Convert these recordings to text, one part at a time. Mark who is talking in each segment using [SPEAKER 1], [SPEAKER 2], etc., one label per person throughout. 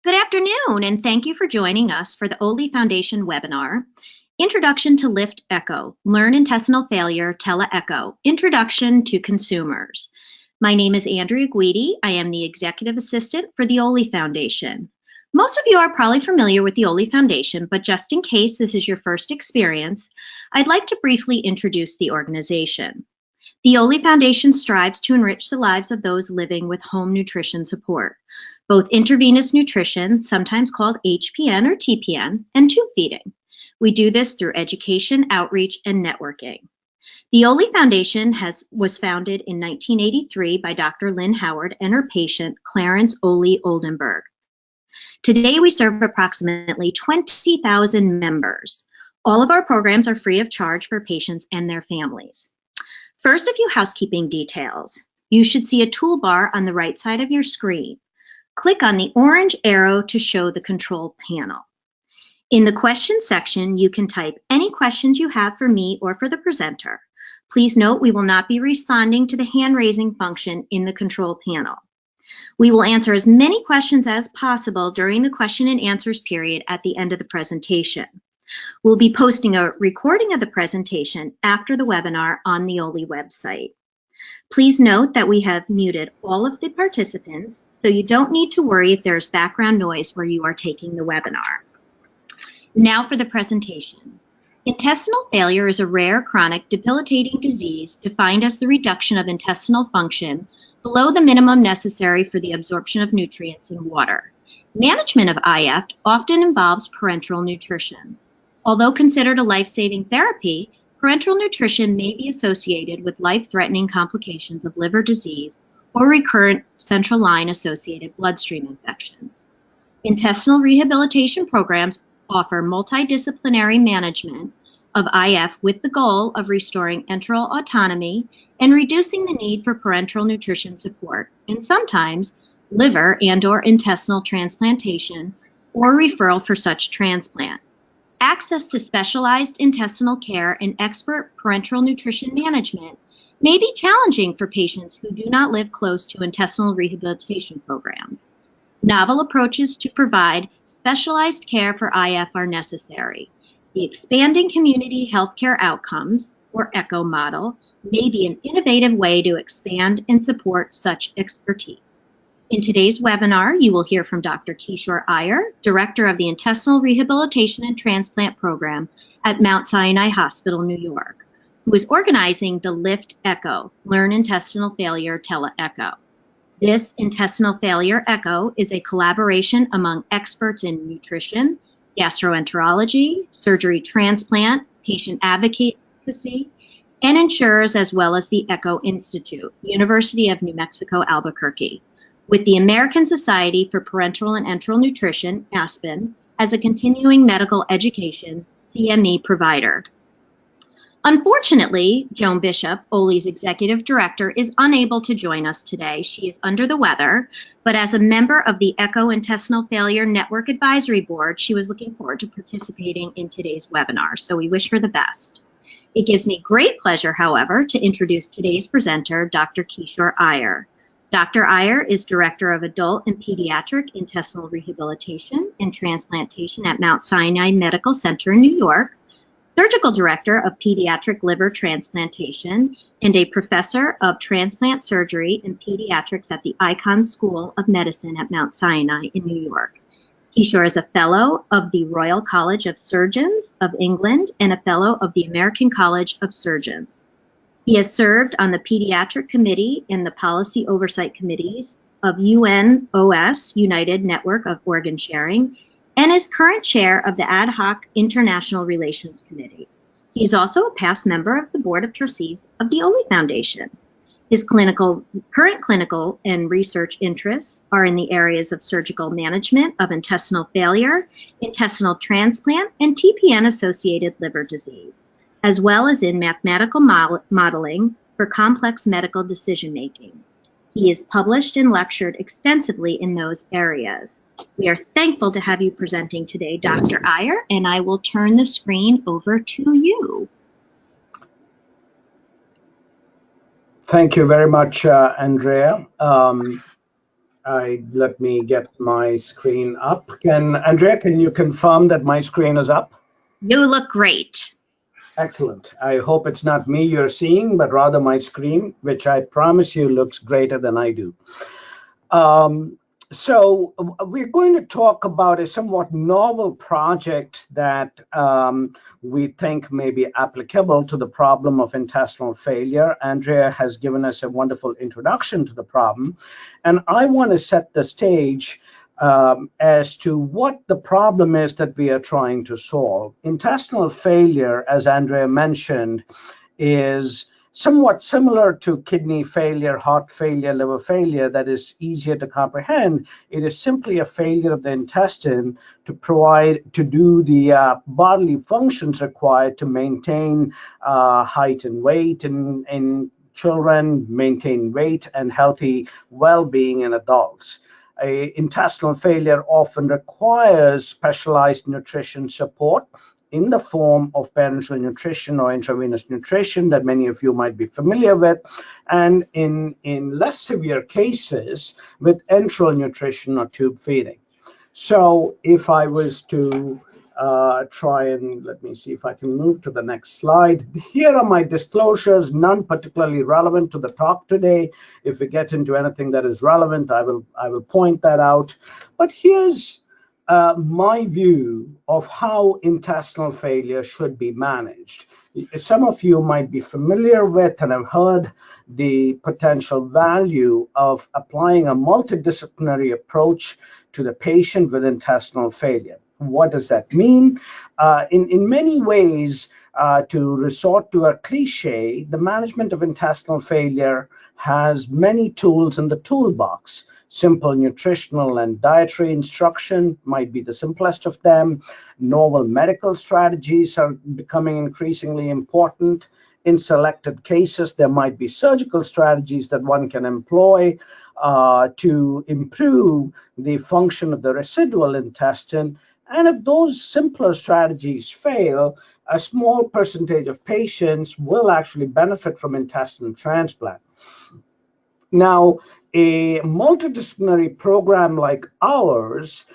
[SPEAKER 1] Good afternoon, and thank you for joining us for the Oley Foundation webinar, Introduction to LIFT-ECHO, Learn Intestinal Failure TeleECHO, Introduction to Consumers. My name is Andrea Guidi. I am the Executive Assistant for the Oley Foundation. Most of you are probably familiar with the Oley Foundation, but just in case this is your first experience, I'd like to briefly introduce the organization. The Oley Foundation strives to enrich the lives of those living with home nutrition support, both intravenous nutrition, sometimes called HPN or TPN, and tube feeding. We do this through education, outreach, and networking. The Oley Foundation was founded in 1983 by Dr. Lynn Howard and her patient, Clarence Oley Oldenburg. Today, we serve approximately 20,000 members. All of our programs are free of charge for patients and their families. First, a few housekeeping details. You should see a toolbar on the right side of your screen. Click on the orange arrow to show the control panel. In the questions section, you can type any questions you have for me or for the presenter. Please note we will not be responding to the hand-raising function in the control panel. We will answer as many questions as possible during the question and answers period at the end of the presentation. We'll be posting a recording of the presentation after the webinar on the Oley website. Please note that we have muted all of the participants, so you don't need to worry if there's background noise where you are taking the webinar. Now for the presentation. Intestinal failure is a rare, chronic, debilitating disease defined as the reduction of intestinal function below the minimum necessary for the absorption of nutrients and water. Management of IF often involves parenteral nutrition. Although considered a life-saving therapy, parenteral nutrition may be associated with life-threatening complications of liver disease or recurrent central line-associated bloodstream infections. Intestinal rehabilitation programs offer multidisciplinary management of IF with the goal of restoring enteral autonomy and reducing the need for parenteral nutrition support, and sometimes liver and/or intestinal transplantation or referral for such transplant. Access to specialized intestinal care and expert parenteral nutrition management may be challenging for patients who do not live close to intestinal rehabilitation programs. Novel approaches to provide specialized care for IF are necessary. The Expanding Community Healthcare Outcomes, or ECHO model, may be an innovative way to expand and support such expertise. In today's webinar, you will hear from Dr. Kishore Iyer, Director of the Intestinal Rehabilitation and Transplant Program at Mount Sinai Hospital, New York, who is organizing the LIFT-ECHO, Learn Intestinal Failure TeleECHO. This intestinal failure echo is a collaboration among experts in nutrition, gastroenterology, surgery transplant, patient advocacy, and insurers, as well as the ECHO Institute, University of New Mexico, Albuquerque, with the American Society for Parenteral and Enteral Nutrition, ASPEN, as a continuing medical education CME provider. Unfortunately, Joan Bishop, Oley's Executive Director, is unable to join us today. She is under the weather, but as a member of the ECHO Intestinal Failure Network Advisory Board, she was looking forward to participating in today's webinar, so we wish her the best. It gives me great pleasure, however, to introduce today's presenter, Dr. Kishore Iyer. Dr. Iyer is Director of Adult and Pediatric Intestinal Rehabilitation and Transplantation at Mount Sinai Medical Center in New York, Surgical Director of Pediatric Liver Transplantation, and a Professor of Transplant Surgery and Pediatrics at the Icahn School of Medicine at Mount Sinai in New York. Kishore is a Fellow of the Royal College of Surgeons of England and a Fellow of the American College of Surgeons. He has served on the Pediatric Committee and the Policy Oversight Committees of UNOS, United Network of Organ Sharing, and is current chair of the Ad Hoc International Relations Committee. He is also a past member of the Board of Trustees of the Oley Foundation. His current clinical and research interests are in the areas of surgical management of intestinal failure, intestinal transplant, and TPN-associated liver disease, as well as in mathematical modeling for complex medical decision-making. He has published and lectured extensively in those areas. We are thankful to have you presenting today, Dr. Iyer, and I will turn the screen over to you.
[SPEAKER 2] Thank you very much, Andrea. Let me get my screen up. Andrea, can you confirm that my screen is up?
[SPEAKER 1] You look great.
[SPEAKER 2] Excellent. I hope it's not me you're seeing, but rather my screen, which I promise you looks greater than I do. So we're going to talk about a somewhat novel project that we think may be applicable to the problem of intestinal failure. Andrea has given us a wonderful introduction to the problem, and I want to set the stage as to what the problem is that we are trying to solve. Intestinal failure, as Andrea mentioned, is somewhat similar to kidney failure, heart failure, liver failure, that is easier to comprehend. It is simply a failure of the intestine to do the bodily functions required to maintain height and weight in children, maintain weight and healthy well-being in adults. Intestinal failure often requires specialized nutrition support in the form of parenteral nutrition or intravenous nutrition that many of you might be familiar with, and in less severe cases with enteral nutrition or tube feeding. So if I was to try and let me see if I can move to the next slide. Here are my disclosures, none particularly relevant to the talk today. If we get into anything that is relevant, I will point that out. But here's my view of how intestinal failure should be managed. Some of you might be familiar with and have heard the potential value of applying a multidisciplinary approach to the patient with intestinal failure. What does that mean? In many ways, to resort to a cliche, the management of intestinal failure has many tools in the toolbox. Simple nutritional and dietary instruction might be the simplest of them. Novel medical strategies are becoming increasingly important. In selected cases, there might be surgical strategies that one can employ to improve the function of the residual intestine. And if those simpler strategies fail, a small percentage of patients will actually benefit from intestinal transplant. Now, a multidisciplinary program like ours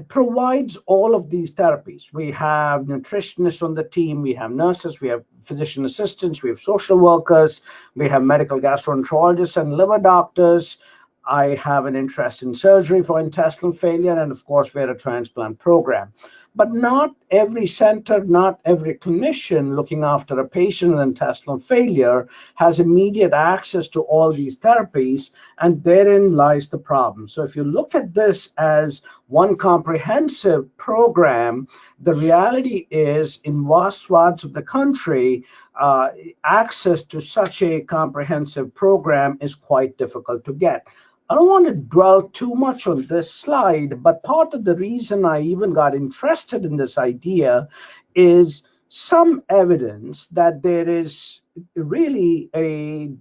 [SPEAKER 2] provides all of these therapies. We have nutritionists on the team, we have nurses, we have physician assistants, we have social workers, we have medical gastroenterologists and liver doctors. I have an interest in surgery for intestinal failure, and of course, we're a transplant program. But not every center, not every clinician looking after a patient with intestinal failure has immediate access to all these therapies, and therein lies the problem. So if you look at this as one comprehensive program, the reality is in vast swaths of the country, access to such a comprehensive program is quite difficult to get. I don't want to dwell too much on this slide, but part of the reason I even got interested in this idea is some evidence that there is really a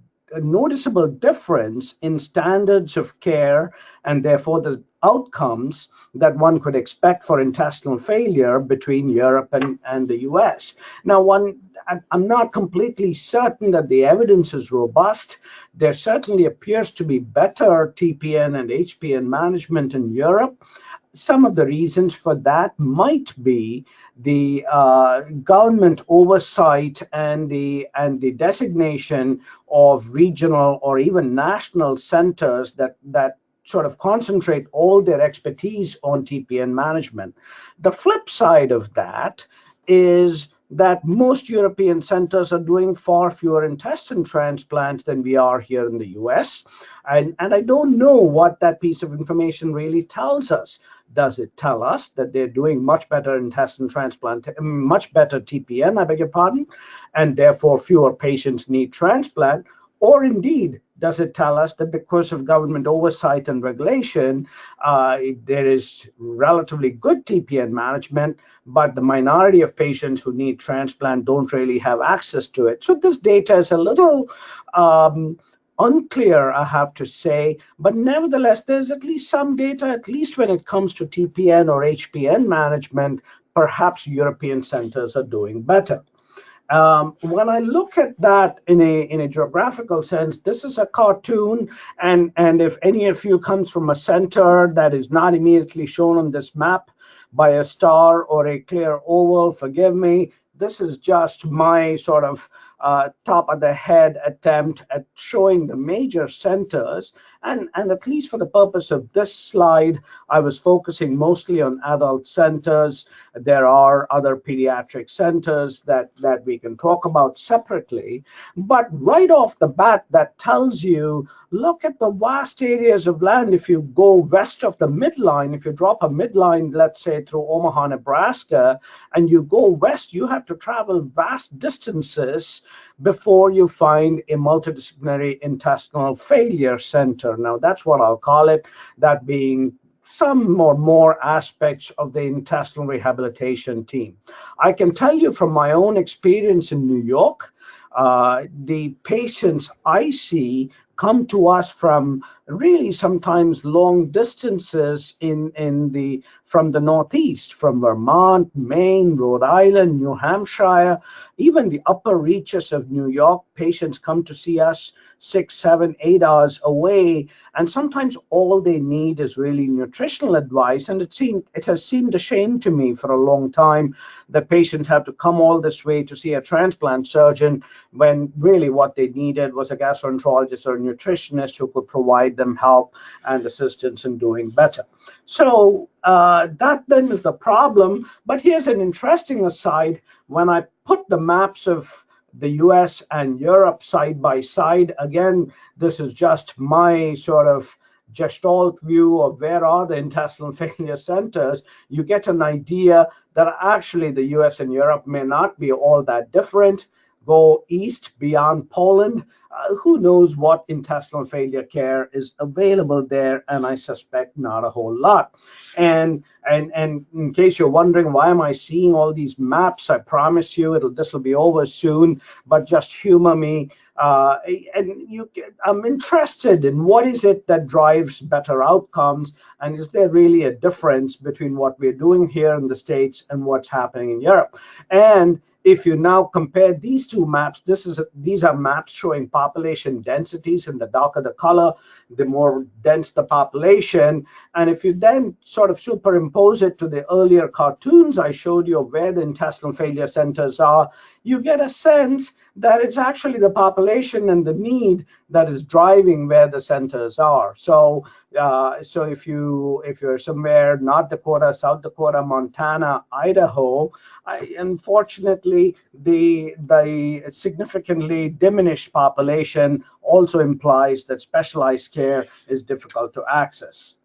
[SPEAKER 2] noticeable difference in standards of care and therefore the outcomes that one could expect for intestinal failure between Europe and the US. Now, I'm not completely certain that the evidence is robust. There certainly appears to be better TPN and HPN management in Europe. Some of the reasons for that might be the government oversight and the designation of regional or even national centers that sort of concentrate all their expertise on TPN management. The flip side of that is that most European centers are doing far fewer intestine transplants than we are here in the US. And I don't know what that piece of information really tells us. Does it tell us that they're doing much better intestine transplant, much better TPN, I beg your pardon, and therefore fewer patients need transplant? Or indeed, does it tell us that because of government oversight and regulation, there is relatively good TPN management, but the minority of patients who need transplant don't really have access to it? So this data is a little unclear, I have to say, but nevertheless, there's at least some data, at least when it comes to TPN or HPN management, perhaps European centers are doing better. When I look at that in a geographical sense, this is a cartoon, and if any of you comes from a center that is not immediately shown on this map by a star or a clear oval, forgive me. This is just my sort of top of the head attempt at showing the major centers, and at least for the purpose of this slide, I was focusing mostly on adult centers. There are other pediatric centers that we can talk about separately, but right off the bat, that tells you, look at the vast areas of land. If you go west of the midline, if you drop a midline, let's say through Omaha, Nebraska, and you go west, you have to travel vast distances before you find a multidisciplinary intestinal failure center. Now, that's what I'll call it, that being some or more aspects of the intestinal rehabilitation team. I can tell you from my own experience in New York, the patients I see come to us from really sometimes long distances from the Northeast, from Vermont, Maine, Rhode Island, New Hampshire, even the upper reaches of New York. Patients come to see us 6, 7, 8 hours away, and sometimes all they need is really nutritional advice. And it has seemed a shame to me for a long time that patients have to come all this way to see a transplant surgeon when really what they needed was a gastroenterologist or a nutritionist who could provide them help and assistance in doing better. So that then is the problem. But here's an interesting aside. When I put the maps of the US and Europe side by side, again, this is just my sort of gestalt view of where are the intestinal failure centers. You get an idea that actually the US and Europe may not be all that different. Go east beyond Poland, who knows what intestinal failure care is available there, and I suspect not a whole lot. And in case you're wondering why am I seeing all these maps, I promise you this will be over soon, but just humor me. I'm interested in what is it that drives better outcomes, and is there really a difference between what we're doing here in the States and what's happening in Europe? And if you now compare these two maps, these are maps showing population densities, and the darker the color, the more dense the population. And if you then sort of superimpose it to the earlier cartoons I showed you of where the intestinal failure centers are, you get a sense that it's actually the population and the need that is driving where the centers are. So if you're somewhere, North Dakota, South Dakota, Montana, Idaho, unfortunately, the significantly diminished population also implies that specialized care is difficult to access.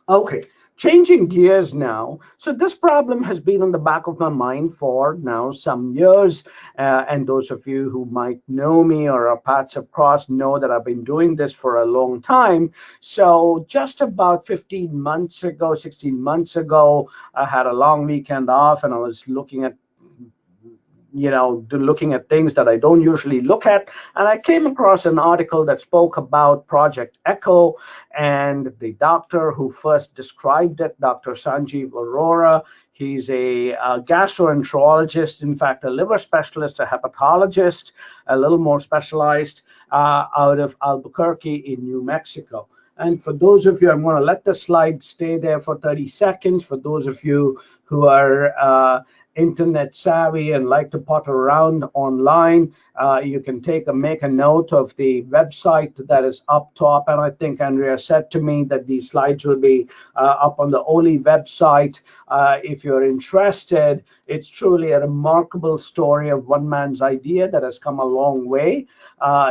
[SPEAKER 2] Okay. Changing gears now. So this problem has been on the back of my mind for now some years. And those of you who might know me or our paths have crossed know that I've been doing this for a long time. So just about 16 months ago, I had a long weekend off and I was looking at things that I don't usually look at. And I came across an article that spoke about Project ECHO, and the doctor who first described it, Dr. Sanjeev Arora. He's a gastroenterologist, in fact, a liver specialist, a hepatologist, a little more specialized, out of Albuquerque in New Mexico. And for those of you, I'm going to let the slide stay there for 30 seconds. For those of you who are internet savvy and like to potter around online, you can make a note of the website that is up top. And I think Andrea said to me that these slides will be up on the Oley website. If you're interested, it's truly a remarkable story of one man's idea that has come a long way.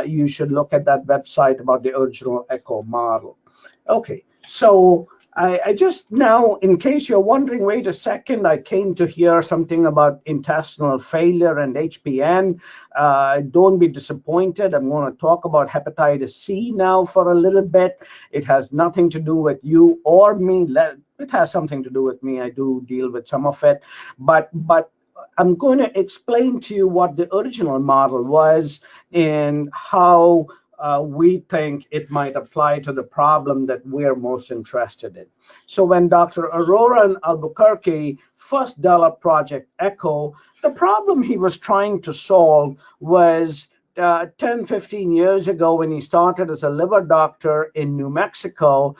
[SPEAKER 2] You should look at that website about the original ECHO model. Okay, so I just now, in case you're wondering, wait a second, I came to hear something about intestinal failure and HPN. Don't be disappointed. I'm going to talk about hepatitis C now for a little bit. It has nothing to do with you or me. It has something to do with me. I do deal with some of it, but I'm going to explain to you what the original model was and how we think it might apply to the problem that we're most interested in. So when Dr. Arora in Albuquerque first developed Project ECHO, the problem he was trying to solve was 10, 15 years ago when he started as a liver doctor in New Mexico.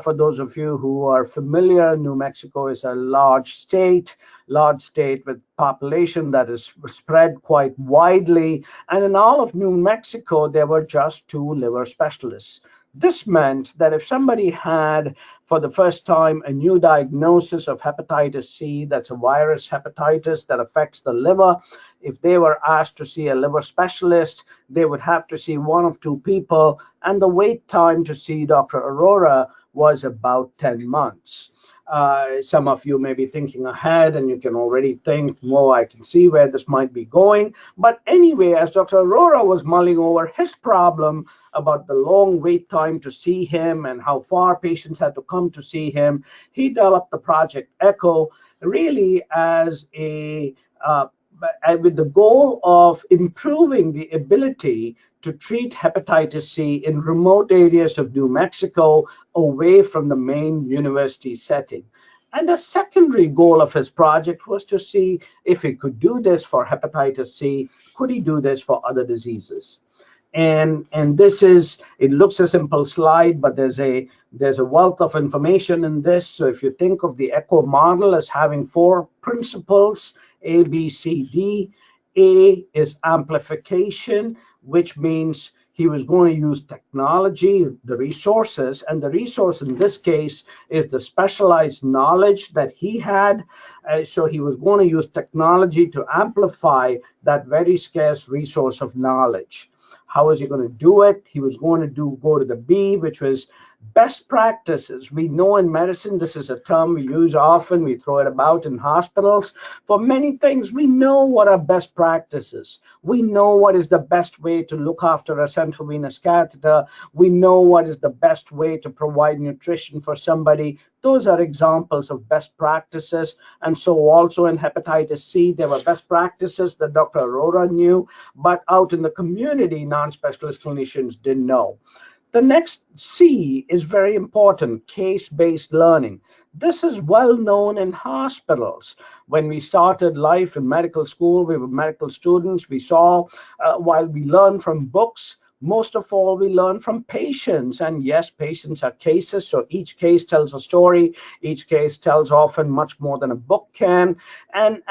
[SPEAKER 2] For those of you who are familiar, New Mexico is a large state with population that is spread quite widely. And in all of New Mexico, there were just 2 liver specialists. This meant that if somebody had, for the first time, a new diagnosis of hepatitis C, that's a virus hepatitis that affects the liver, if they were asked to see a liver specialist, they would have to see 1 of 2 people, and the wait time to see Dr. Arora was about 10 months. Some of you may be thinking ahead and you can already think, well, I can see where this might be going. But anyway, as Dr. Arora was mulling over his problem about the long wait time to see him and how far patients had to come to see him, he developed the Project ECHO really as with the goal of improving the ability to treat hepatitis C in remote areas of New Mexico away from the main university setting. And a secondary goal of his project was to see if he could do this for hepatitis C, could he do this for other diseases? And this is, it looks a simple slide, but there's a wealth of information in this. So if you think of the ECHO model as having 4 principles, A, B, C, D. A is amplification, which means he was going to use technology, the resources, and the resource in this case is the specialized knowledge that he had. So he was going to use technology to amplify that very scarce resource of knowledge. How is he going to do it? He was going to go to the B, which was best practices. We know in medicine, this is a term we use often. We throw it about in hospitals. For many things, we know what are best practices. We know what is the best way to look after a central venous catheter. We know what is the best way to provide nutrition for somebody. Those are examples of best practices. And so also in hepatitis C, there were best practices that Dr. Arora knew, but out in the community, non-specialist clinicians didn't know. The next C is very important, case-based learning. This is well known in hospitals. When we started life in medical school, we were medical students. We saw, while we learn from books, most of all, we learn from patients. And yes, patients are cases, so each case tells a story. Each case tells often much more than a book can. And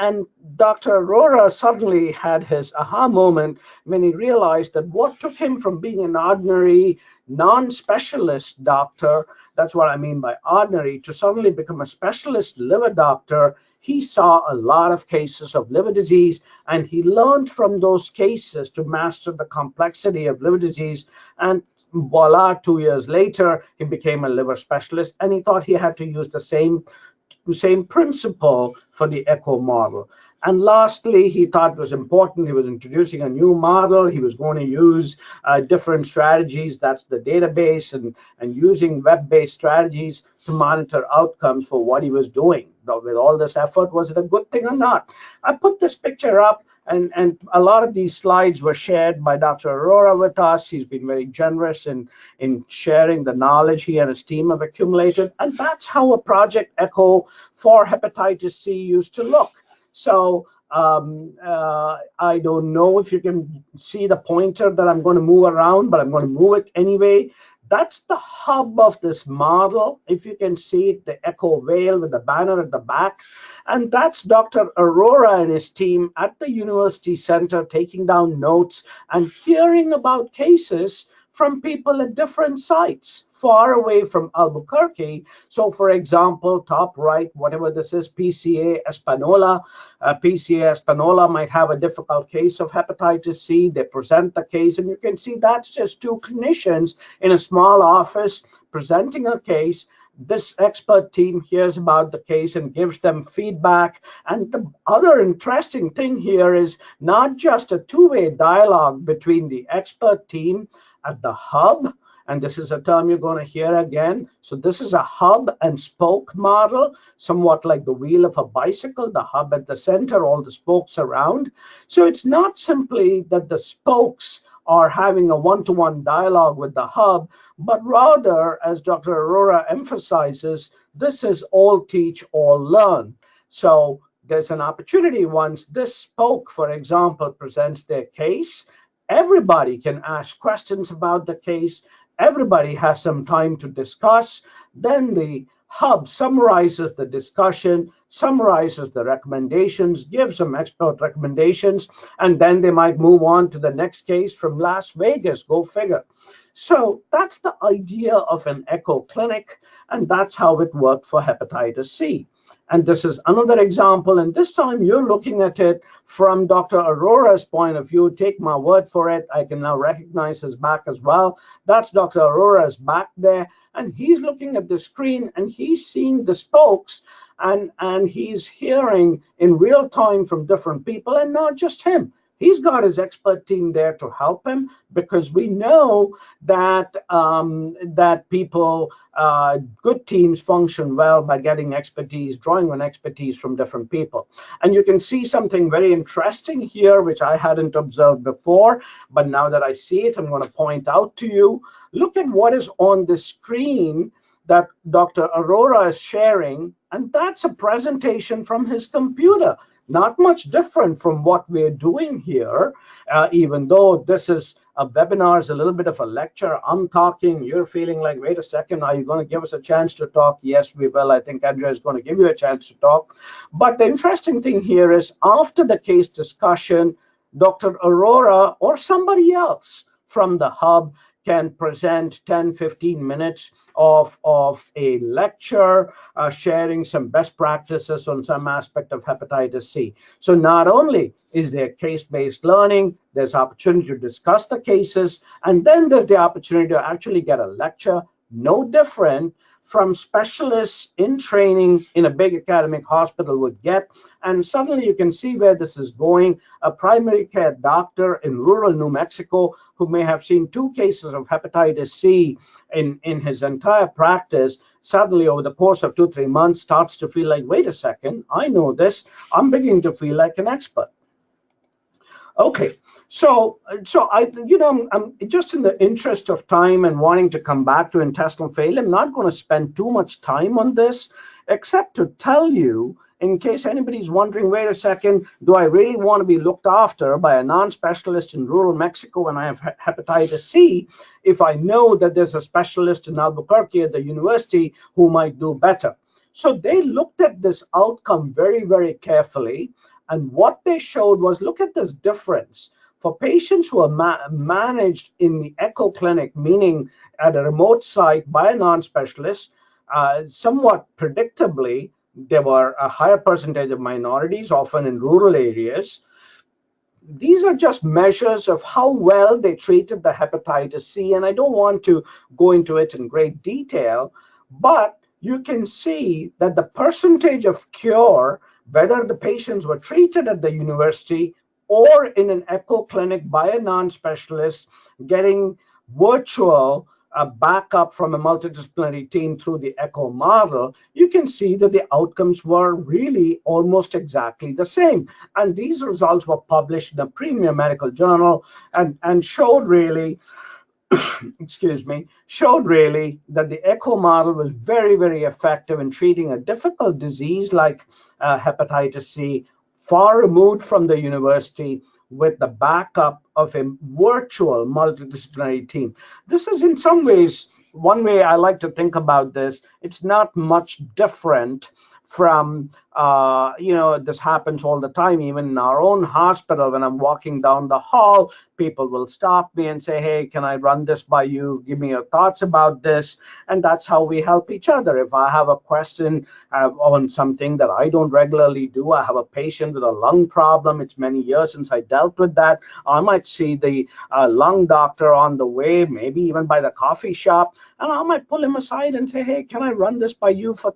[SPEAKER 2] Dr. Arora suddenly had his aha moment when he realized that what took him from being an ordinary non-specialist doctor, that's what I mean by ordinary, to suddenly become a specialist liver doctor. He saw a lot of cases of liver disease, and he learned from those cases to master the complexity of liver disease. And voila, 2 years later, he became a liver specialist, and he thought he had to use the same principle for the ECHO model. And lastly, he thought it was important. He was introducing a new model. He was going to use different strategies. That's the database and using web-based strategies to monitor outcomes for what he was doing. With all this effort, was it a good thing or not? I put this picture up, and a lot of these slides were shared by Dr. Arora with us. He's been very generous in sharing the knowledge he and his team have accumulated. And that's how a Project ECHO for hepatitis C used to look. So I don't know if you can see the pointer that I'm going to move around, but I'm going to move it anyway. That's the hub of this model. If you can see it, the ECHO veil with the banner at the back. And that's Dr. Arora and his team at the University Center taking down notes and hearing about cases from people at different sites far away from Albuquerque. So for example, top right, whatever this is, PCA Espanola. PCA Espanola might have a difficult case of hepatitis C. They present the case, and you can see that's just 2 clinicians in a small office presenting a case. This expert team hears about the case and gives them feedback. And the other interesting thing here is not just a 2-way dialogue between the expert team at the hub, and this is a term you're going to hear again. So this is a hub and spoke model, somewhat like the wheel of a bicycle, the hub at the center, all the spokes around. So it's not simply that the spokes or having a one-to-one dialogue with the hub, but rather, as Dr. Arora emphasizes, this is all teach, all learn. So there's an opportunity once this spoke, for example, presents their case. Everybody can ask questions about the case. Everybody has some time to discuss. Then the hub summarizes the discussion, summarizes the recommendations, gives some expert recommendations, and then they might move on to the next case from Las Vegas. Go figure. So that's the idea of an echo clinic, and that's how it worked for hepatitis C. And this is another example, and this time you're looking at it from Dr. Arora's point of view. Take my word for it. I can now recognize his back as well. That's Dr. Arora's back there, and he's looking at the screen and he's seeing the spokes, and he's hearing in real time from different people, and not just him. He's got his expert team there to help him, because we know that that people, good teams function well by getting expertise, drawing on expertise from different people. And you can see something very interesting here, which I hadn't observed before, but now that I see it, I'm going to point out to you. Look at what is on the screen that Dr. Arora is sharing, and that's a presentation from his computer. Not much different from what we're doing here, even though this is a webinar, is a little bit of a lecture. I'm talking, you're feeling like, wait a second, are you going to give us a chance to talk? Yes, we will. I think Andrea is going to give you a chance to talk. But the interesting thing here is, after the case discussion, Dr. Arora or somebody else from the hub can present 10-15 minutes of a lecture, sharing some best practices on some aspect of hepatitis C. So not only is there case-based learning, there's opportunity to discuss the cases, and then there's the opportunity to actually get a lecture, no different from specialists in training in a big academic hospital would get. And suddenly you can see where this is going. A primary care doctor in rural New Mexico who may have seen 2 cases of hepatitis C in his entire practice, suddenly over the course of 2-3 months starts to feel like, wait a second, I know this. I'm beginning to feel like an expert. Okay, so I'm just in the interest of time and wanting to come back to intestinal failure, I'm not going to spend too much time on this, except to tell you, in case anybody's wondering, wait a second, do I really want to be looked after by a non-specialist in rural Mexico when I have hepatitis C, if I know that there's a specialist in Albuquerque at the university who might do better? So they looked at this outcome very, very carefully. And what they showed was, look at this difference. For patients who are managed in the echo clinic, meaning at a remote site by a non-specialist, somewhat predictably, there were a higher percentage of minorities, often in rural areas. These are just measures of how well they treated the hepatitis C, and I don't want to go into it in great detail, but you can see that the percentage of cure, whether the patients were treated at the university or in an echo clinic by a non-specialist, getting virtual backup from a multidisciplinary team through the echo model, you can see that the outcomes were really almost exactly the same. And these results were published in a premier medical journal and showed really showed really that the echo model was very, very effective in treating a difficult disease like hepatitis C, far removed from the university, with the backup of a virtual multidisciplinary team. This is in some ways, one way I like to think about this, it's not much different from, this happens all the time, even in our own hospital. When I'm walking down the hall, people will stop me and say, hey, can I run this by you? Give me your thoughts about this. And that's how we help each other. If I have a question on something that I don't regularly do, I have a patient with a lung problem, it's many years since I dealt with that, I might see the lung doctor on the way, maybe even by the coffee shop, and I might pull him aside and say, hey, can I run this by you for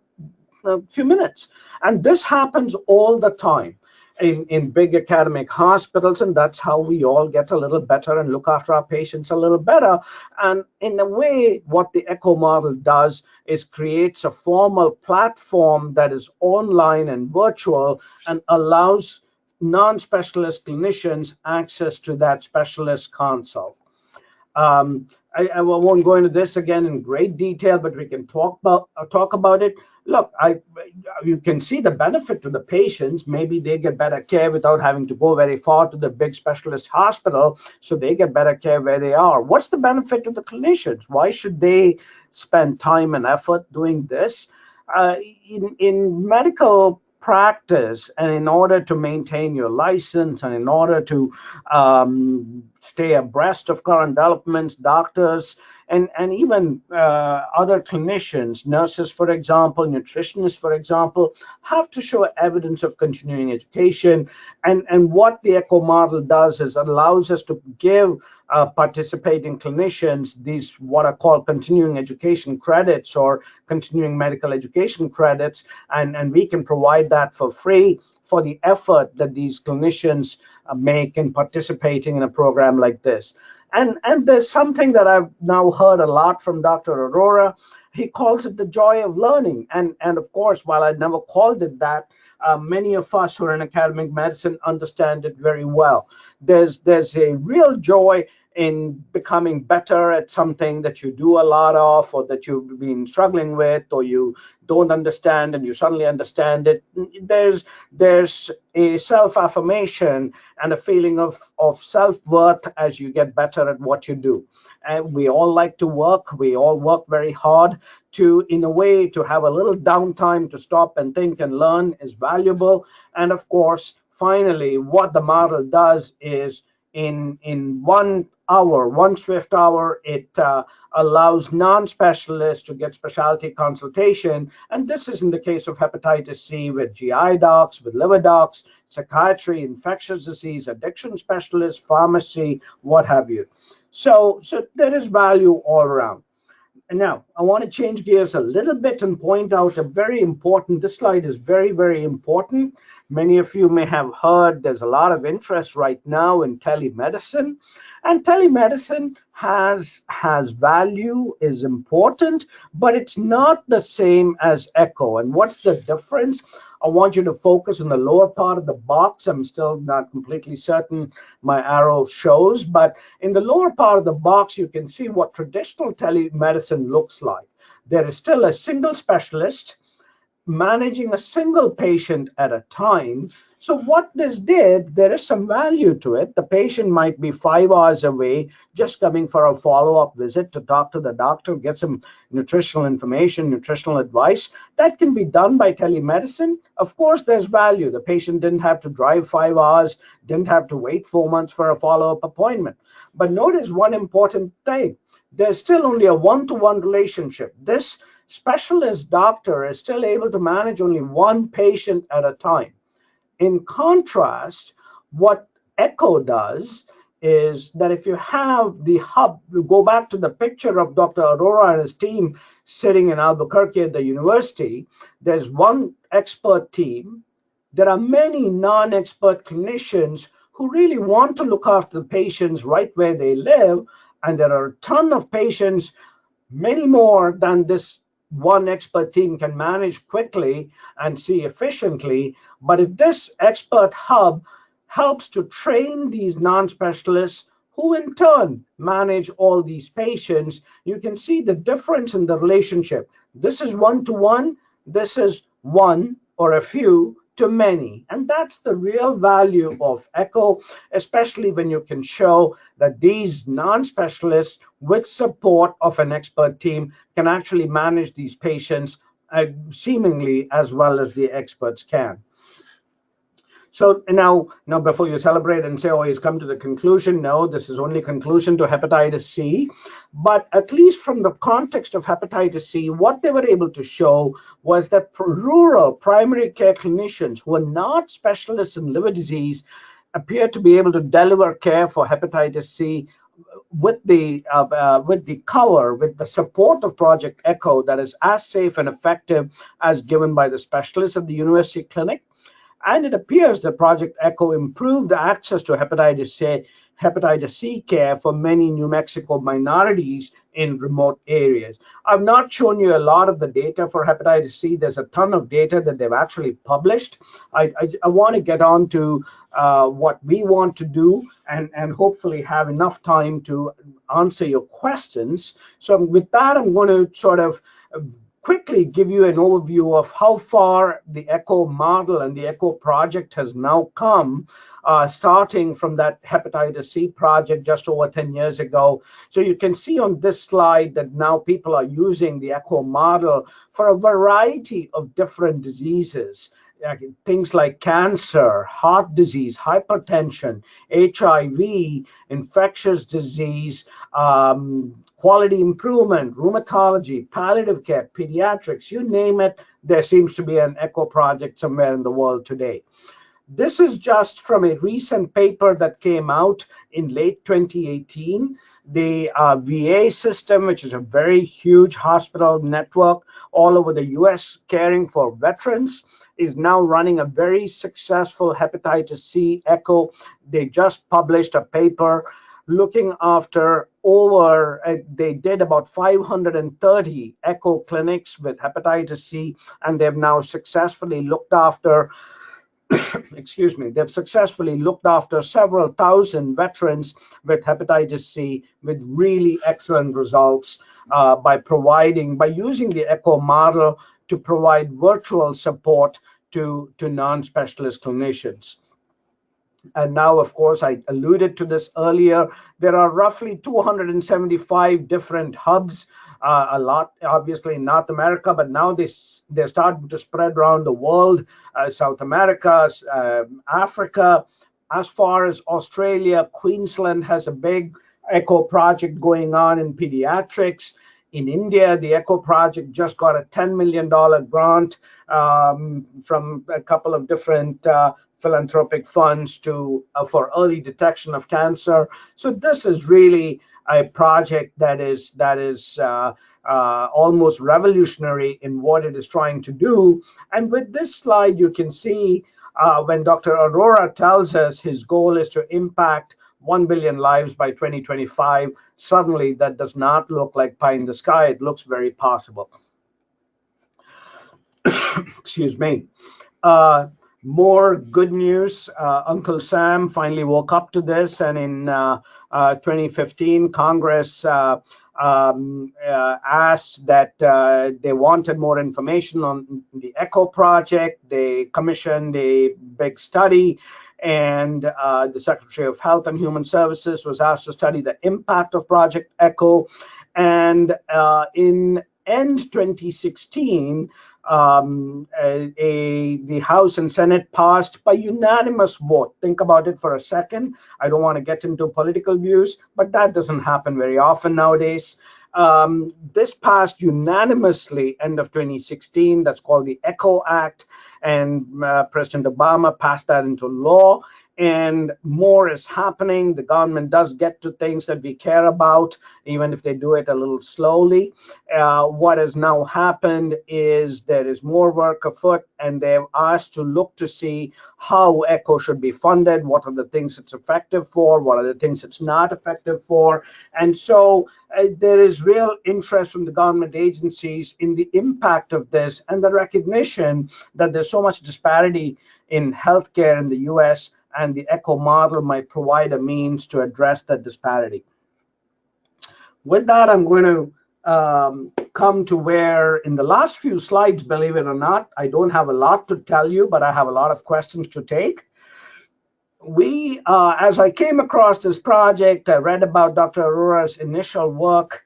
[SPEAKER 2] a few minutes? And this happens all the time in big academic hospitals, and that's how we all get a little better and look after our patients a little better. And in a way, what the echo model does is creates a formal platform that is online and virtual and allows non-specialist clinicians access to that specialist consult. I won't go into this again in great detail, but we can talk about it. Look, you can see the benefit to the patients. Maybe they get better care without having to go very far to the big specialist hospital, so they get better care where they are. What's the benefit to the clinicians? Why should they spend time and effort doing this? In medical practice, and in order to maintain your license, and in order to stay abreast of current developments, doctors and even other clinicians, nurses, for example, nutritionists, for example, have to show evidence of continuing education. And what the ECHO model does is allows us to give participating clinicians these what are called continuing education credits or continuing medical education credits, and we can provide that for free for the effort that these clinicians make in participating in a program like this. And there's something that I've now heard a lot from Dr. Arora. He calls it the joy of learning. And of course, while I never called it that, many of us who are in academic medicine understand it very well. There's a real joy in becoming better at something that you do a lot of, or that you've been struggling with, or you don't understand and you suddenly understand it. There's a self-affirmation and a feeling of self-worth as you get better at what you do. And we all like to work. We all work very hard. In a way, to have a little downtime to stop and think and learn is valuable. And of course, finally, what the model does is in 1 hour, 1 swift hour, it allows non-specialists to get specialty consultation. And this is in the case of hepatitis C with GI docs, with liver docs, psychiatry, infectious disease, addiction specialists, pharmacy, what have you. So there is value all around. And now I want to change gears a little bit and point out a very important, this slide is very, very important. Many of you may have heard there's a lot of interest right now in telemedicine. And telemedicine has value, is important, but it's not the same as ECHO. And what's the difference? I want you to focus on the lower part of the box. I'm still not completely certain my arrow shows, but in the lower part of the box, you can see what traditional telemedicine looks like. There is still a single specialist managing a single patient at a time. So what this did, there is some value to it. The patient might be 5 hours away, just coming for a follow-up visit to talk to the doctor, get some nutritional information, nutritional advice. That can be done by telemedicine. Of course, there's value. The patient didn't have to drive 5 hours, didn't have to wait 4 months for a follow-up appointment. But notice one important thing. There's still only a one-to-one relationship. This specialist doctor is still able to manage only one patient at a time. In contrast, what ECHO does is that if you have the hub, you go back to the picture of Dr. Arora and his team sitting in Albuquerque at the university, there's one expert team. There are many non-expert clinicians who really want to look after the patients right where they live, and there are a ton of patients, many more than this one expert team can manage quickly and see efficiently. But if this expert hub helps to train these non-specialists who in turn manage all these patients, you can see the difference in the relationship. This is one-to-one, this is one or a few to many. And that's the real value of ECHO, especially when you can show that these non-specialists with support of an expert team can actually manage these patients seemingly as well as the experts can. So now before you celebrate and say, oh, he's come to the conclusion, no, this is only conclusion to hepatitis C. But at least from the context of hepatitis C, what they were able to show was that rural primary care clinicians who are not specialists in liver disease appear to be able to deliver care for hepatitis C with the support of Project ECHO that is as safe and effective as given by the specialists at the university clinic. And it appears that Project ECHO improved access to hepatitis hepatitis C care for many New Mexico minorities in remote areas. I've not shown you a lot of the data for hepatitis C. There's a ton of data that they've actually published. I want to get on to what we want to do and hopefully have enough time to answer your questions. So with that, I'm going to sort of quickly give you an overview of how far the ECHO model and the ECHO project has now come, starting from that hepatitis C project just over 10 years ago. So you can see on this slide that now people are using the ECHO model for a variety of different diseases. Things like cancer, heart disease, hypertension, HIV, infectious disease, quality improvement, rheumatology, palliative care, pediatrics, you name it, there seems to be an ECHO project somewhere in the world today. This is just from a recent paper that came out in late 2018. The VA system, which is a very huge hospital network all over the US caring for veterans, is now running a very successful hepatitis C ECHO. They just published a paper looking after they did about 530 ECHO clinics with hepatitis C, and they've now successfully looked after excuse me, they've successfully looked after several thousand veterans with hepatitis C with really excellent results by using the ECHO model to provide virtual support to non-specialist clinicians. And now, of course, I alluded to this earlier, there are roughly 275 different hubs, a lot obviously in North America, but now they're starting to spread around the world, South America, Africa, as far as Australia. Queensland has a big ECHO project going on in pediatrics. In India, the ECHO project just got a $10 million grant from a couple of different philanthropic funds for early detection of cancer. So this is really a project that is almost revolutionary in what it is trying to do. And with this slide, you can see when Dr. Arora tells us his goal is to impact 1 billion lives by 2025, suddenly that does not look like pie in the sky. It looks very possible. Excuse me. More good news. Uncle Sam finally woke up to this, and in 2015, Congress asked that they wanted more information on the ECHO project. They commissioned a big study, and the Secretary of Health and Human Services was asked to study the impact of Project ECHO. And in end 2016, the House and Senate passed by unanimous vote. Think about it for a second. I don't want to get into political views, but that doesn't happen very often nowadays. This passed unanimously end of 2016. That's called the ECHO Act, and President Obama passed that into law. And more is happening. The government does get to things that we care about, even if they do it a little slowly. What has now happened is there is more work afoot, and they've asked to look to see how ECHO should be funded, what are the things it's effective for, what are the things it's not effective for. And so there is real interest from the government agencies in the impact of this and the recognition that there's so much disparity in healthcare in the US, and the ECHO model might provide a means to address that disparity. With that, I'm going to come to where in the last few slides, believe it or not, I don't have a lot to tell you, but I have a lot of questions to take. As I came across this project, I read about Dr. Arora's initial work.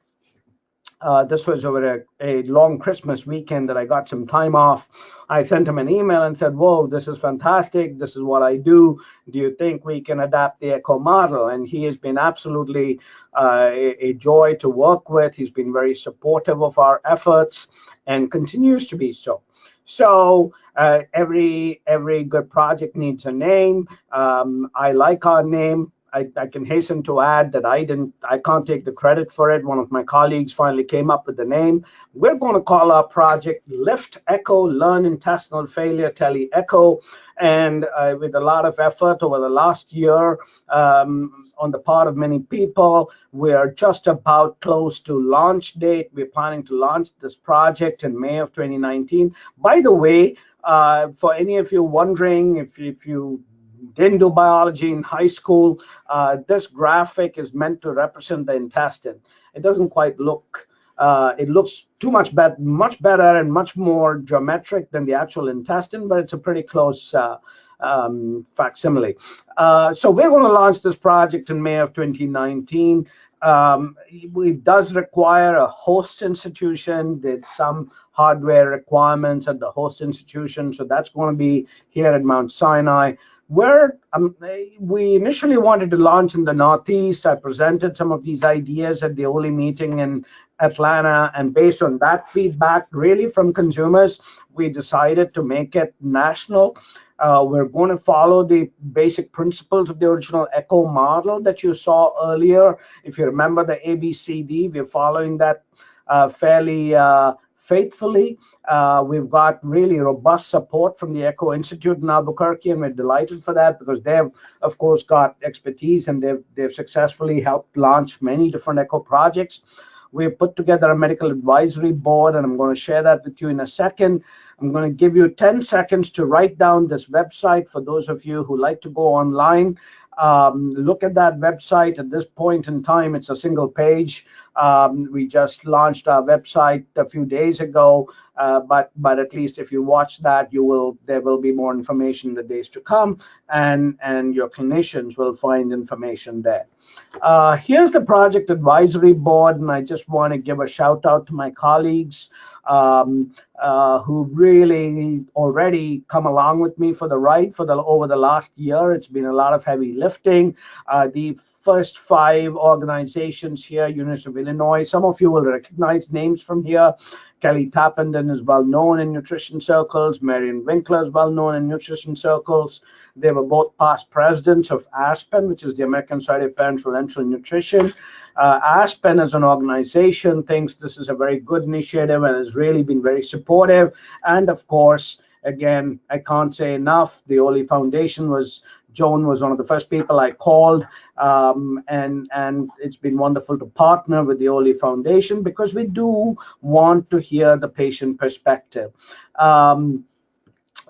[SPEAKER 2] This was over a long Christmas weekend that I got some time off. I sent him an email and said, whoa, this is fantastic. This is what I do. Do you think we can adapt the ECHO model? And he has been absolutely a joy to work with. He's been very supportive of our efforts and continues to be so. So every good project needs a name. I like our name. I can hasten to add that I can't take the credit for it. One of my colleagues finally came up with the name. We're going to call our project Lift Echo, Learn Intestinal Failure TeleECHO. And with a lot of effort over the last year on the part of many people, we are just about close to launch date. We're planning to launch this project in May of 2019. By the way, for any of you wondering if you didn't do biology in high school, this graphic is meant to represent the intestine. It doesn't quite look, it looks much better and much more geometric than the actual intestine, but it's a pretty close facsimile. So we're going to launch this project in May of 2019. It does require a host institution. There's some hardware requirements at the host institution, so that's going to be here at Mount Sinai. Where we initially wanted to launch in the Northeast. I presented some of these ideas at the Oley meeting in Atlanta, and based on that feedback, really from consumers, we decided to make it national. We're going to follow the basic principles of the original ECHO model that you saw earlier. If you remember the ABCD, we're following that fairly faithfully. We've got really robust support from the ECHO Institute in Albuquerque, and we're delighted for that because they've, of course, got expertise and they've successfully helped launch many different ECHO projects. We've put together a medical advisory board, and I'm going to share that with you in a second. I'm going to give you 10 seconds to write down this website for those of you who like to go online. Look at that website. At this point in time, it's a single page. We just launched our website a few days ago, but at least if you watch that, there will be more information in the days to come, and your clinicians will find information there. Here's the project advisory board, and I just want to give a shout out to my colleagues who've really already come along with me for the ride over the last year. It's been a lot of heavy lifting. The first 5 organizations here, University of Illinois, some of you will recognize names from here. Kelly Tappenden is well known in nutrition circles. Marion Winkler is well known in nutrition circles. They were both past presidents of ASPEN, which is the American Society of Parental Nutrition. ASPEN as an organization thinks this is a very good initiative and has really been very supportive. And of course, again, I can't say enough, the Oley Foundation Joan was one of the first people I called, and it's been wonderful to partner with the Oley Foundation because we do want to hear the patient perspective.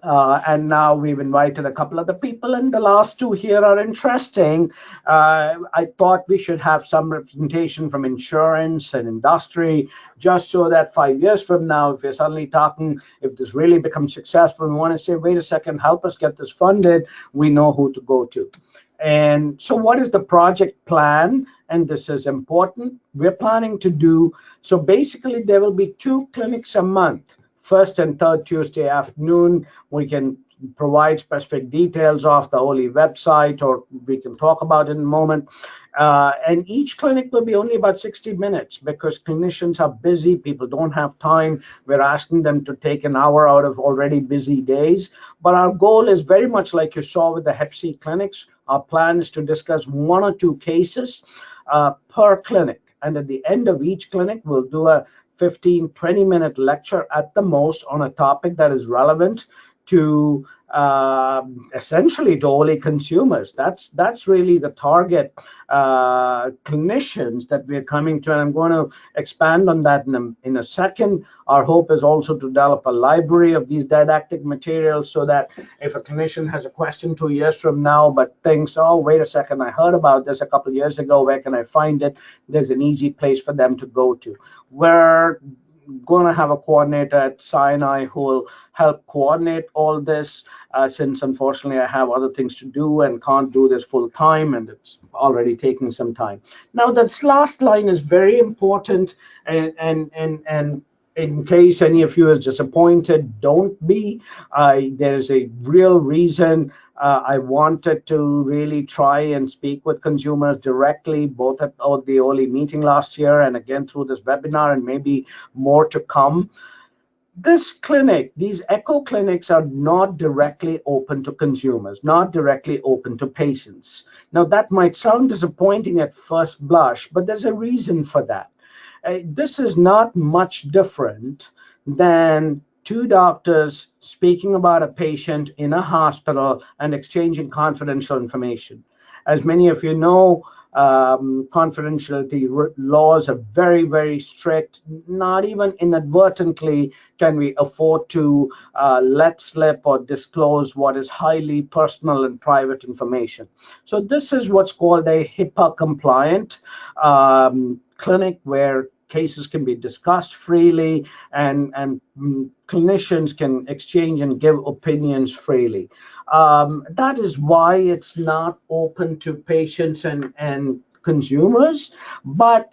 [SPEAKER 2] And now we've invited a couple other people, and the last 2 here are interesting. I thought we should have some representation from insurance and industry, just so that 5 years from now, if we're suddenly talking, if this really becomes successful, we want to say, wait a second, help us get this funded, we know who to go to. And so what is the project plan? And this is important. We're planning to do, so basically there will be 2 clinics a month. First and third Tuesday afternoon. We can provide specific details off the Oley website, or we can talk about it in a moment. And each clinic will be only about 60 minutes because clinicians are busy. People don't have time. We're asking them to take an hour out of already busy days. But our goal is very much like you saw with the Hep C clinics. Our plan is to discuss 1 or 2 cases per clinic. And at the end of each clinic, we'll do a 15-20-minute lecture at the most on a topic that is relevant to essentially to Oley consumers. That's really the target clinicians that we're coming to, and I'm going to expand on that in a second. Our hope is also to develop a library of these didactic materials so that if a clinician has a question 2 years from now but thinks, oh, wait a second, I heard about this a couple of years ago, where can I find it? There's an easy place for them to go to. We're going to have a coordinator at Sinai who will help coordinate all this, since unfortunately I have other things to do and can't do this full time, and it's already taking some time. Now, this last line is very important, and in case any of you is disappointed, don't be. There's a real reason I wanted to really try and speak with consumers directly, both at the Oley meeting last year and again through this webinar, and maybe more to come. This clinic, these echo clinics are not directly open to consumers, not directly open to patients. Now, that might sound disappointing at first blush, but there's a reason for that. This is not much different than two doctors speaking about a patient in a hospital and exchanging confidential information. As many of you know, confidentiality laws are very, very strict. Not even inadvertently can we afford to let slip or disclose what is highly personal and private information. So this is what's called a HIPAA compliant clinic, where cases can be discussed freely and clinicians can exchange and give opinions freely. That is why it's not open to patients and consumers, but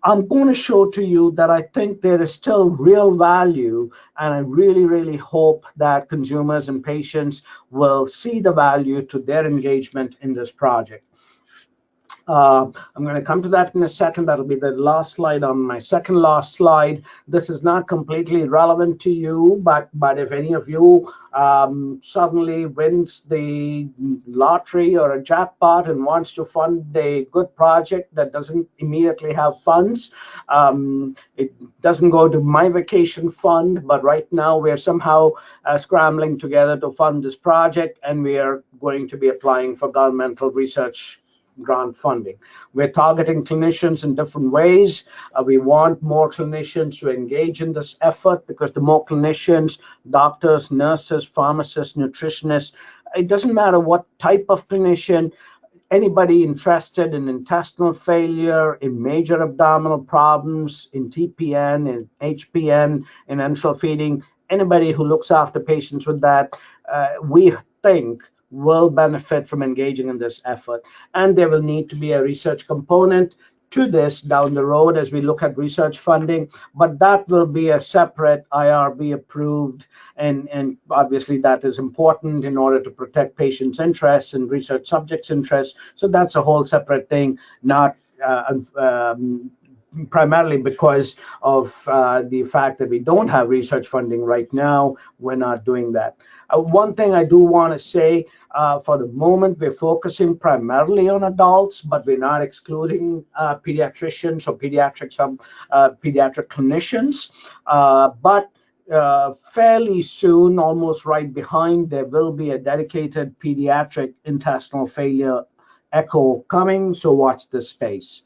[SPEAKER 2] I'm going to show to you that I think there is still real value, and I really, really hope that consumers and patients will see the value to their engagement in this project. I'm going to come to that in a second. That'll be the last slide on my second last slide. This is not completely relevant to you, but if any of you suddenly wins the lottery or a jackpot and wants to fund a good project that doesn't immediately have funds, it doesn't go to my vacation fund, but right now we're somehow scrambling together to fund this project, and we are going to be applying for governmental research grant funding. We're targeting clinicians in different ways. We want more clinicians to engage in this effort, because the more clinicians, doctors, nurses, pharmacists, nutritionists, it doesn't matter what type of clinician, anybody interested in intestinal failure, in major abdominal problems, in TPN, in HPN, in enteral feeding, anybody who looks after patients with that, we think will benefit from engaging in this effort. And there will need to be a research component to this down the road as we look at research funding, but that will be a separate IRB approved, and obviously that is important in order to protect patients' interests and research subjects' interests. So that's a whole separate thing, not primarily because of the fact that we don't have research funding right now. We're not doing that. One thing I do want to say, for the moment, we're focusing primarily on adults, but we're not excluding pediatricians or pediatric clinicians. But fairly soon, almost right behind, there will be a dedicated pediatric intestinal failure echo coming, so watch this space.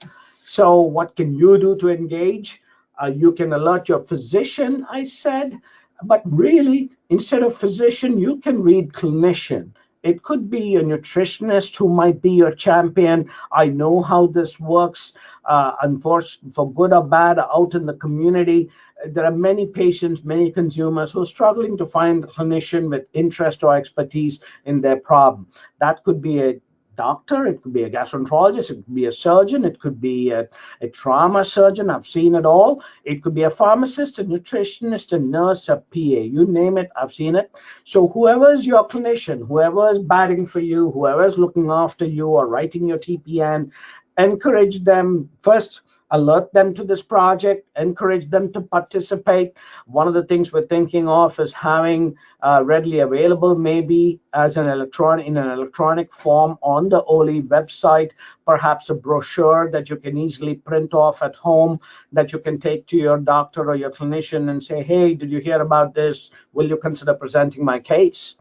[SPEAKER 2] So what can you do to engage? You can alert your physician, I said, but really, instead of physician, you can read clinician. It could be a nutritionist who might be your champion. I know how this works. Unfortunately, for good or bad, out in the community, there are many patients, many consumers who are struggling to find a clinician with interest or expertise in their problem. That could be a doctor, it could be a gastroenterologist, it could be a surgeon, it could be a trauma surgeon. I've seen it all. It could be a pharmacist, a nutritionist, a nurse, a PA, you name it, I've seen it. So whoever is your clinician, whoever is batting for you, whoever is looking after you or writing your TPN, encourage them. First, alert them to this project, encourage them to participate. One of the things we're thinking of is having readily available, maybe as in an electronic form on the Oley website, perhaps a brochure that you can easily print off at home, that you can take to your doctor or your clinician and say, hey, did you hear about this? Will you consider presenting my case?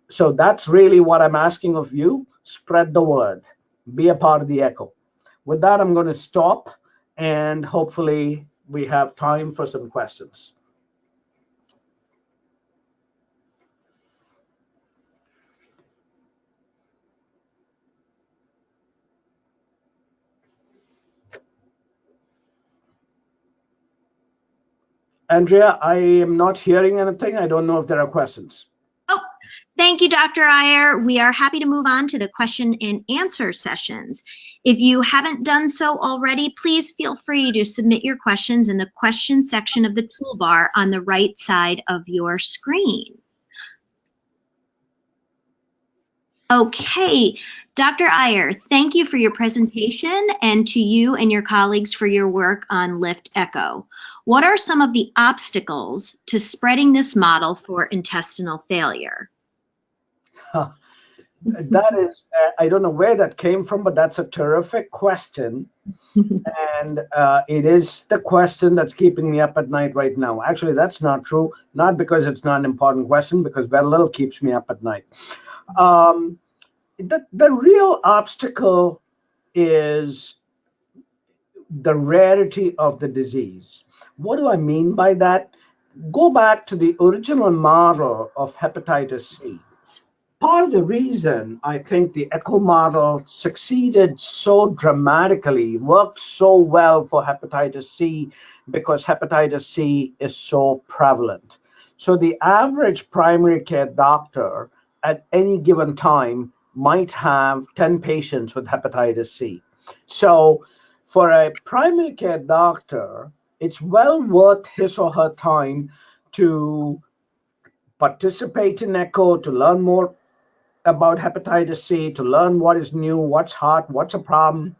[SPEAKER 2] So that's really what I'm asking of you. Spread the word. Be a part of the echo. With that, I'm going to stop, and hopefully we have time for some questions. Andrea, I am not hearing anything. I don't know if there are questions.
[SPEAKER 1] Oh, thank you, Dr. Iyer. We are happy to move on to the question and answer sessions. If you haven't done so already, please feel free to submit your questions in the question section of the toolbar on the right side of your screen. Okay, Dr. Iyer, thank you for your presentation, and to you and your colleagues for your work on Lift Echo. What are some of the obstacles to spreading this model for intestinal failure?
[SPEAKER 2] That is, I don't know where that came from, but that's a terrific question. And it is the question that's keeping me up at night right now. Actually, that's not true. Not because it's not an important question, because very little keeps me up at night. The real obstacle is the rarity of the disease. What do I mean by that? Go back to the original model of hepatitis C. Part of the reason I think the ECHO model succeeded so dramatically, worked so well for hepatitis C, because hepatitis C is so prevalent. So the average primary care doctor at any given time might have 10 patients with hepatitis C. So for a primary care doctor, it's well worth his or her time to participate in ECHO, to learn more about hepatitis C, to learn what is new, what's hot, what's a problem,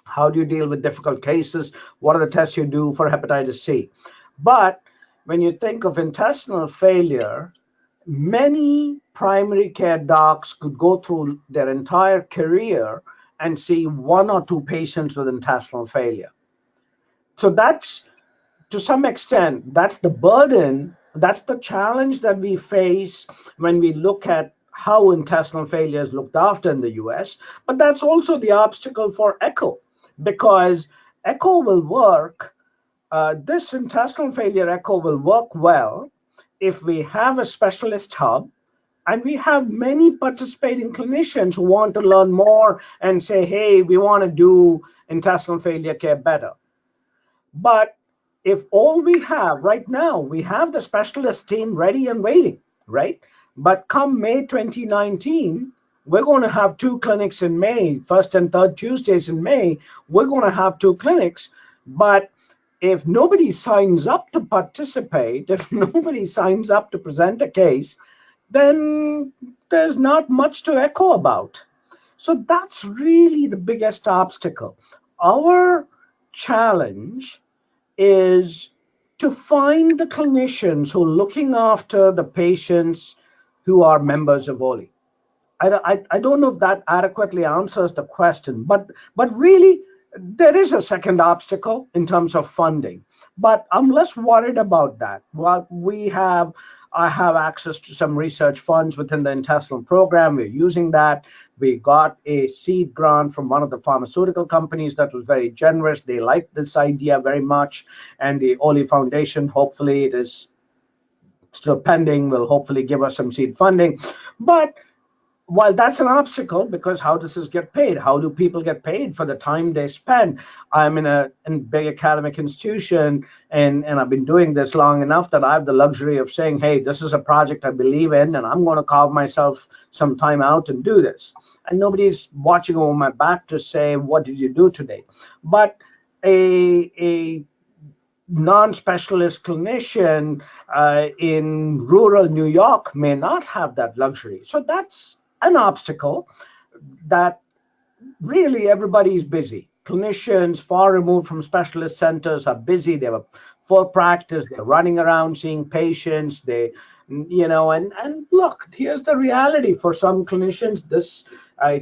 [SPEAKER 2] how do you deal with difficult cases, what are the tests you do for hepatitis C. But when you think of intestinal failure, many primary care docs could go through their entire career and see one or two patients with intestinal failure. So that's, to some extent, that's the burden, that's the challenge that we face when we look at how intestinal failure is looked after in the US. But that's also the obstacle for ECHO, because ECHO will work, this intestinal failure ECHO will work well if we have a specialist hub and we have many participating clinicians who want to learn more and say, hey, we want to do intestinal failure care better. But if all we have right now, we have the specialist team ready and waiting, right? But come May 2019, we're going to have two clinics in May, first and third Tuesdays in May, we're going to have two clinics. But if nobody signs up to participate, if nobody signs up to present a case, then there's not much to echo about. So that's really the biggest obstacle. Our challenge is to find the clinicians who are looking after the patients who are members of Oley. I don't know if that adequately answers the question, but really there is a second obstacle in terms of funding, but I'm less worried about that. Well, I have access to some research funds within the intestinal program. We're using that. We got a seed grant from one of the pharmaceutical companies that was very generous. They liked this idea very much. And the Oley Foundation, hopefully it is still pending, will hopefully give us some seed funding. But while that's an obstacle, because how does this get paid? How do people get paid for the time they spend? I'm in a big academic institution, and I've been doing this long enough that I have the luxury of saying, hey, this is a project I believe in, and I'm going to carve myself some time out and do this. And nobody's watching over my back to say, what did you do today? But a non-specialist clinician in rural New York may not have that luxury. So that's an obstacle that really everybody's busy. Clinicians far removed from specialist centers are busy. They have a full practice. They're running around seeing patients. They, and look, here's the reality. For some clinicians, this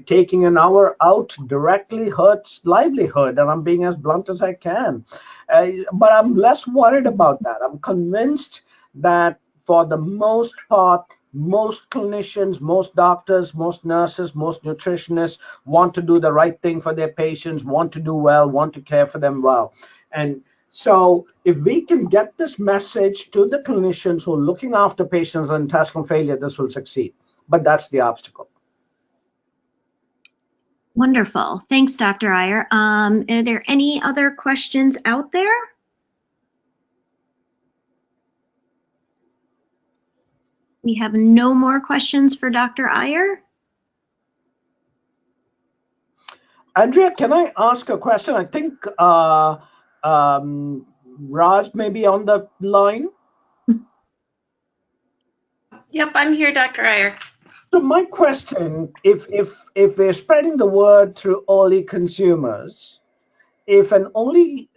[SPEAKER 2] taking an hour out directly hurts livelihood, and I'm being as blunt as I can. But I'm less worried about that. I'm convinced that for the most part, most clinicians, most doctors, most nurses, most nutritionists want to do the right thing for their patients, want to do well, want to care for them well. And so if we can get this message to the clinicians who are looking after patients with intestinal failure, this will succeed. But that's the obstacle.
[SPEAKER 1] Wonderful. Thanks, Dr. Iyer. Are there any other questions out there? We have no more questions for Dr. Iyer.
[SPEAKER 2] Andrea, can I ask a question? I think Raj may be on the line.
[SPEAKER 3] Yep, I'm here, Dr. Iyer.
[SPEAKER 2] So my question, if we're spreading the word through Oley consumers, if an Oley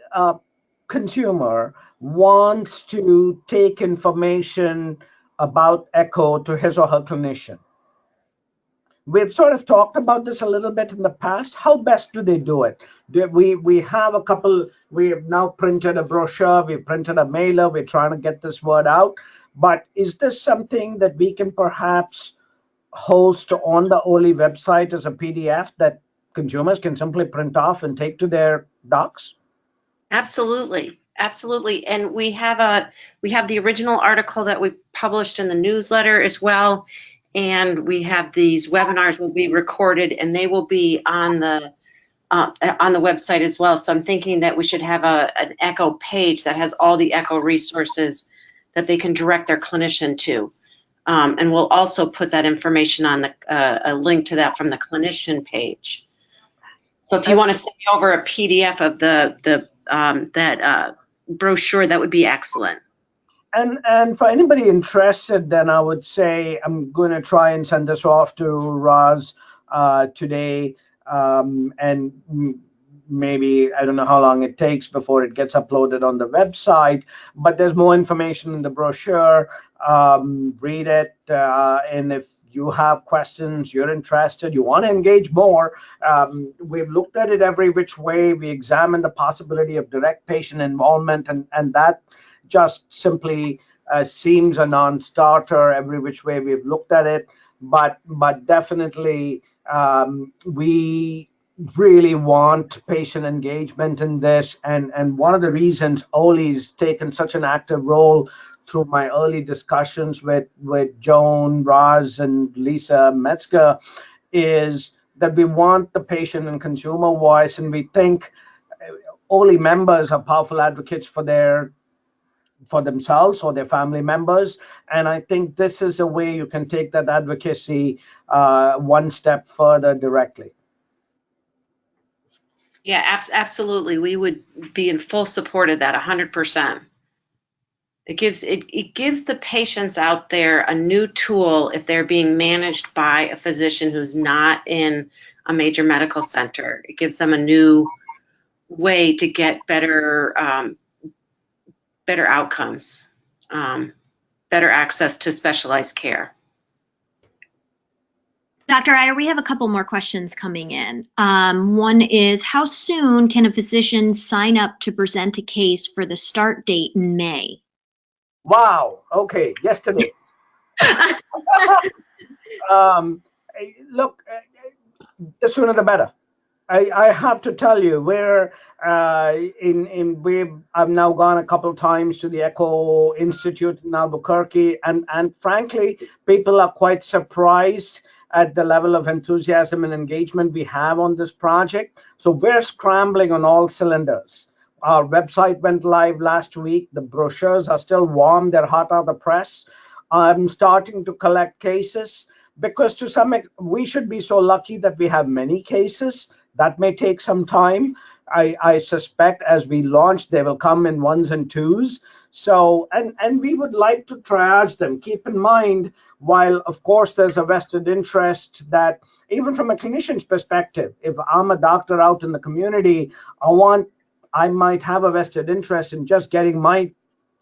[SPEAKER 2] consumer wants to take information about echo to his or her clinician, we've sort of talked about this a little bit in the past. How best do they do it? We have a couple, we have now printed a brochure, we printed a mailer, we're trying to get this word out. But is this something that we can perhaps host on the Oley website as a PDF that consumers can simply print off and take to their docs?
[SPEAKER 3] Absolutely. Absolutely. And we have the original article that we published in the newsletter as well. And we have these webinars will be recorded and they will be on the website as well. So I'm thinking that we should have an echo page that has all the echo resources that they can direct their clinician to. And we'll also put that information on a link to that from the clinician page. So if you want to send me over a PDF of that brochure, that would be excellent.
[SPEAKER 2] And for anybody interested, then I would say I'm going to try and send this off to Roz today, and maybe I don't know how long it takes before it gets uploaded on the website, but there's more information in the brochure. Read it, and if you have questions, you're interested, you want to engage more, we've looked at it every which way. We examined the possibility of direct patient involvement, and that just simply seems a non-starter every which way we've looked at it. But definitely we really want patient engagement in this, and one of the reasons Oley's taken such an active role through my early discussions with Joan, Roz, and Lisa Metzger is that we want the patient and consumer voice, and we think Oley members are powerful advocates for themselves or their family members, and I think this is a way you can take that advocacy one step further directly.
[SPEAKER 3] Yeah, absolutely. We would be in full support of that, 100%. It gives the patients out there a new tool if they're being managed by a physician who's not in a major medical center. It gives them a new way to get better outcomes, better access to specialized care.
[SPEAKER 1] Dr. Iyer, we have a couple more questions coming in. One is, how soon can a physician sign up to present a case for the start date in May?
[SPEAKER 2] Wow. Okay. Yesterday. Look, the sooner the better. I have to tell you, I've now gone a couple times to the Echo Institute in Albuquerque, and frankly, people are quite surprised at the level of enthusiasm and engagement we have on this project. So we're scrambling on all cylinders. Our website went live last week. The brochures are still warm. They're hot out of the press. I'm starting to collect cases because we should be so lucky that we have many cases. That may take some time. I suspect as we launch, they will come in ones and twos. So, and we would like to triage them. Keep in mind, while of course there's a vested interest that even from a clinician's perspective, if I'm a doctor out in the community, I might have a vested interest in just getting my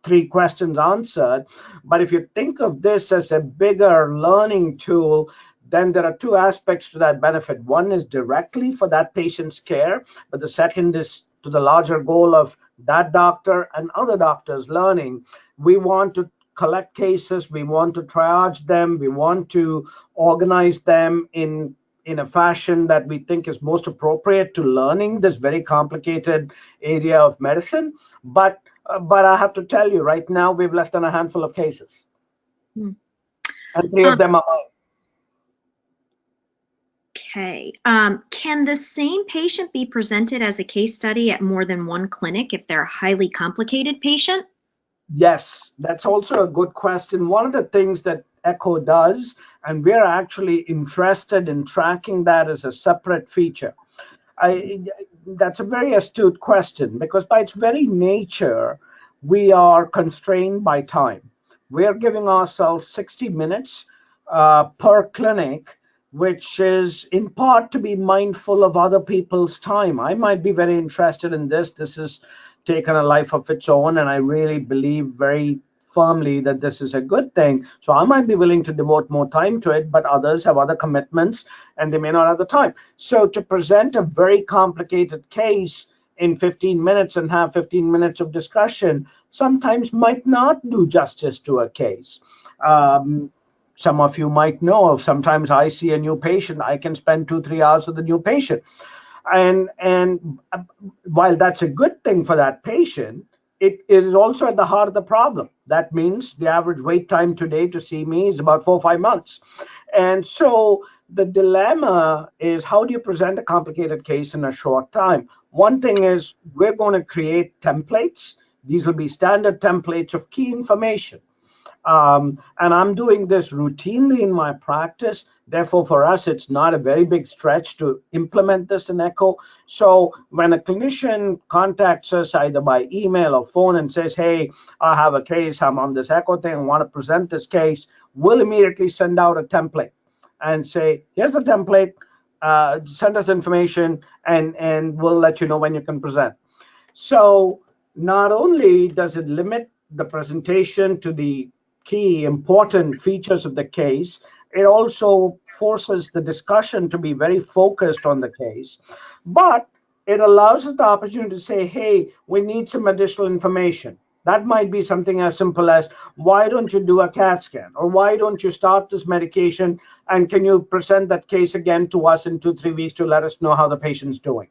[SPEAKER 2] 3 questions answered. But if you think of this as a bigger learning tool, then there are 2 aspects to that benefit. One is directly for that patient's care, but the second is to the larger goal of that doctor and other doctors learning. We want to collect cases, we want to triage them, we want to organize them in a fashion that we think is most appropriate to learning this very complicated area of medicine. But I have to tell you, right now, we have less than a handful of cases. And 3 of them are mine.
[SPEAKER 1] Okay. Can the same patient be presented as a case study at more than one clinic if they're a highly complicated patient?
[SPEAKER 2] Yes, that's also a good question. One of the things that Echo does, and we're actually interested in tracking that as a separate feature. That's a very astute question, because by its very nature, we are constrained by time. We are giving ourselves 60 minutes per clinic, which is in part to be mindful of other people's time. I might be very interested in this. This has taken a life of its own, and I really believe very firmly that this is a good thing. So I might be willing to devote more time to it, but others have other commitments and they may not have the time. So to present a very complicated case in 15 minutes and have 15 minutes of discussion sometimes might not do justice to a case. Some of you might know, sometimes I see a new patient, I can spend 2-3 hours with the new patient. And while that's a good thing for that patient, it is also at the heart of the problem. That means the average wait time today to see me is about 4 or 5 months. And so the dilemma is, how do you present a complicated case in a short time? One thing is, we're going to create templates. These will be standard templates of key information. And I'm doing this routinely in my practice. Therefore, for us, it's not a very big stretch to implement this in ECHO. So when a clinician contacts us either by email or phone and says, hey, I have a case, I'm on this ECHO thing, I want to present this case, we'll immediately send out a template and say, here's the template, send us information, and we'll let you know when you can present. So not only does it limit the presentation to the key important features of the case, it also forces the discussion to be very focused on the case, but it allows us the opportunity to say, hey, we need some additional information. That might be something as simple as, why don't you do a CAT scan? Or why don't you start this medication, and can you present that case again to us in 2-3 weeks to let us know how the patient's doing?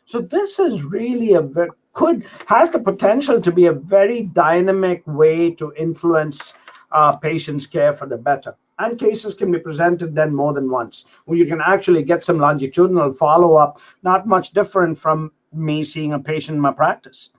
[SPEAKER 2] So this is really has the potential to be a very dynamic way to influence patients' care for the better. And cases can be presented then more than once, where you can actually get some longitudinal follow-up, not much different from me seeing a patient in my practice.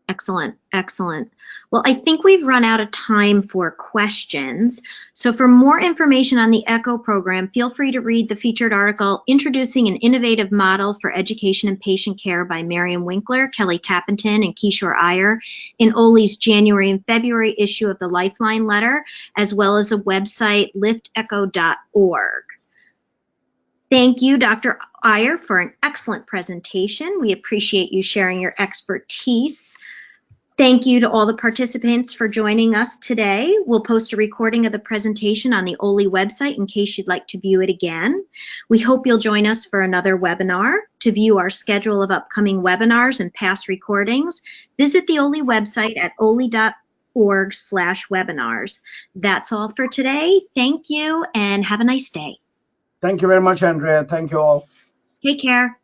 [SPEAKER 1] Excellent, excellent. Well, I think we've run out of time for questions. So for more information on the ECHO program, feel free to read the featured article, Introducing an Innovative Model for Education and Patient Care by Miriam Winkler, Kelly Tappington, and Kishore Iyer in Oley's January and February issue of the Lifeline letter, as well as the website liftecho.org. Thank you, Dr. Iyer, for an excellent presentation. We appreciate you sharing your expertise. Thank you to all the participants for joining us today. We'll post a recording of the presentation on the Oley website in case you'd like to view it again. We hope you'll join us for another webinar. To view our schedule of upcoming webinars and past recordings, visit the Oley website at oley.org/webinars. That's all for today. Thank you and have a nice day.
[SPEAKER 2] Thank you very much, Andrea. Thank you all.
[SPEAKER 1] Take care.